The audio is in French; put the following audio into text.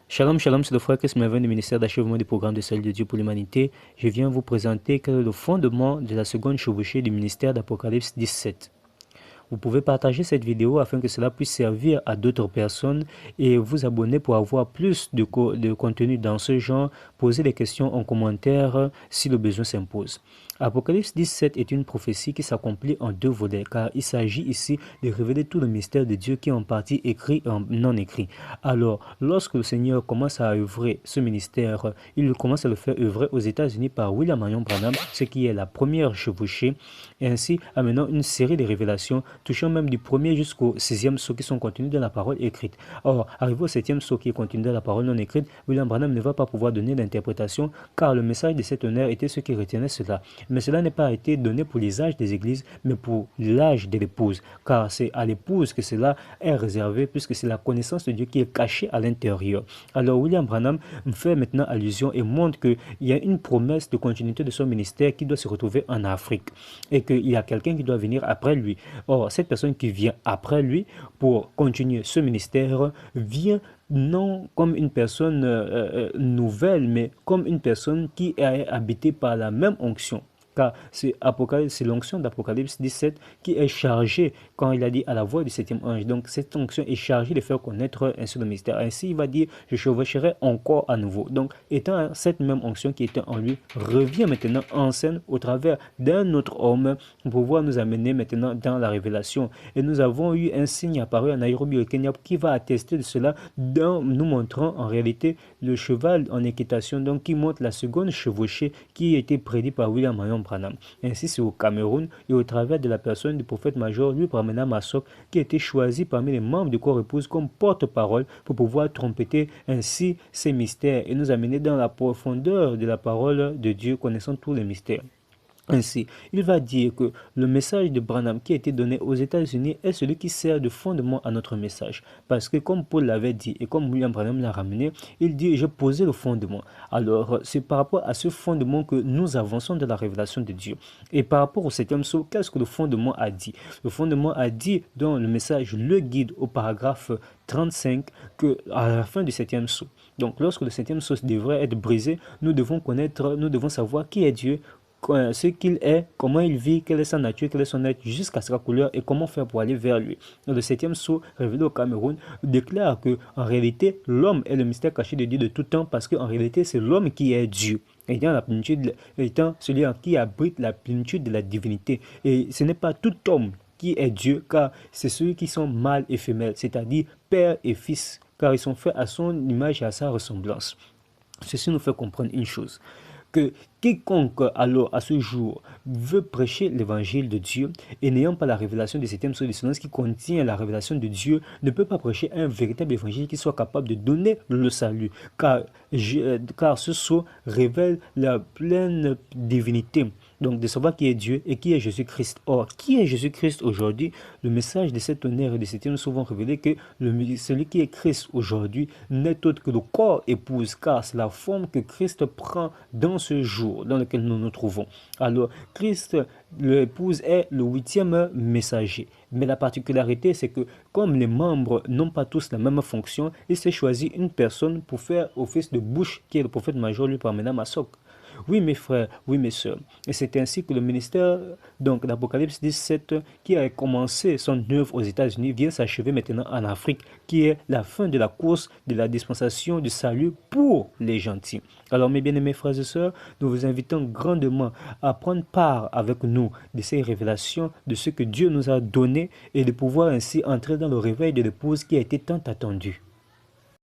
Shalom, shalom, c'est le frère Chris Mervin du ministère d'achèvement du programme de salut de Dieu pour l'humanité. Je viens vous présenter quel est le fondement de la seconde chevauchée du ministère d'Apocalypse 17. Vous pouvez partager cette vidéo afin que cela puisse servir à d'autres personnes et vous abonner pour avoir plus de contenu dans ce genre. Posez des questions en commentaire si le besoin s'impose. Apocalypse 17 est une prophétie qui s'accomplit en deux volets car il s'agit ici de révéler tout le mystère de Dieu qui est en partie écrit et en non écrit. Alors, lorsque le Seigneur commence à œuvrer ce ministère, il commence à le faire œuvrer aux États-Unis par William Marion Branham, ce qui est la première chevauchée, et ainsi amenant une série de révélations touchant même du premier jusqu'au sixième sceau qui sont contenus dans la parole écrite. Or, arrivé au septième sceau qui est contenu dans la parole non écrite, William Branham ne va pas pouvoir donner d'interprétation car le message de cet honneur était ce qui retenait cela. Mais cela n'a pas été donné pour l'usage des églises, mais pour l'âge de l'épouse, car c'est à l'épouse que cela est réservé, puisque c'est la connaissance de Dieu qui est cachée à l'intérieur. Alors William Branham fait maintenant allusion et montre qu'il y a une promesse de continuité de son ministère qui doit se retrouver en Afrique, et qu'il y a quelqu'un qui doit venir après lui. Or, cette personne qui vient après lui pour continuer ce ministère vient non comme une personne nouvelle, mais comme une personne qui est habitée par la même onction. Car c'est l'onction d'Apocalypse 17 qui est chargée quand il a dit à la voix du septième ange. Donc cette onction est chargée de faire connaître ainsi le mystère. Ainsi il va dire, je chevaucherai encore à nouveau. Donc étant cette même onction qui était en lui, revient maintenant en scène au travers d'un autre homme pour pouvoir nous amener maintenant dans la révélation. Et nous avons eu un signe apparu à Nairobi au Kenya qui va attester de cela, nous montrant en réalité le cheval en équitation, donc qui montre la seconde chevauchée qui a été prédite par William Marion Branham. Ainsi, c'est au Cameroun et au travers de la personne du prophète major, lui Brahmana Massok, qui a été choisi parmi les membres du corps épouse comme porte-parole pour pouvoir trompeter ainsi ces mystères et nous amener dans la profondeur de la parole de Dieu, connaissant tous les mystères. Ainsi, il va dire que le message de Branham qui a été donné aux États-Unis est celui qui sert de fondement à notre message. Parce que comme Paul l'avait dit et comme William Branham l'a ramené, il dit « j'ai posé le fondement ». Alors, c'est par rapport à ce fondement que nous avançons de la révélation de Dieu. Et par rapport au septième sceau, qu'est-ce que le fondement a dit? Le fondement a dit dans le message Le Guide au paragraphe 35 que à la fin du septième sceau. Donc, lorsque le septième sceau devrait être brisé, nous devons savoir qui est Dieu, ce qu'il est, comment il vit, quelle est sa nature, quel est son être jusqu'à sa couleur et comment faire pour aller vers lui. Le septième sceau révélé au Cameroun déclare que en réalité l'homme est le mystère caché de Dieu de tout temps parce qu'en réalité c'est l'homme qui est Dieu. Étant celui en qui abrite la plénitude de la divinité. Et ce n'est pas tout homme qui est Dieu car c'est ceux qui sont mâles et femelles, c'est-à-dire père et fils, car ils sont faits à son image et à sa ressemblance. Ceci nous fait comprendre une chose, que quiconque alors à ce jour veut prêcher l'évangile de Dieu et n'ayant pas la révélation du septième sceau de silence qui contient la révélation de Dieu ne peut pas prêcher un véritable évangile qui soit capable de donner le salut car ce sceau révèle la pleine divinité. Donc de savoir qui est Dieu et qui est Jésus-Christ. Or, qui est Jésus-Christ aujourd'hui? Le message de cet honneur et de septième sceau vont révéler que celui qui est Christ aujourd'hui n'est autre que le corps épouse, car c'est la forme que Christ prend dans ce jour dans lequel nous nous trouvons. Alors, Christ, l'épouse, est le huitième messager. Mais la particularité, c'est que comme les membres n'ont pas tous la même fonction, il s'est choisi une personne pour faire office de bouche, qui est le prophète major, lui, Brahmana Massok. Oui, mes frères, oui, mes sœurs. Et c'est ainsi que le ministère d'Apocalypse 17, qui a commencé son œuvre aux États-Unis, vient s'achever maintenant en Afrique, qui est la fin de la course de la dispensation du salut pour les gentils. Alors, mes bien-aimés frères et sœurs, nous vous invitons grandement à prendre part avec nous de ces révélations, de ce que Dieu nous a donné et de pouvoir ainsi entrer dans le réveil de l'épouse qui a été tant attendue.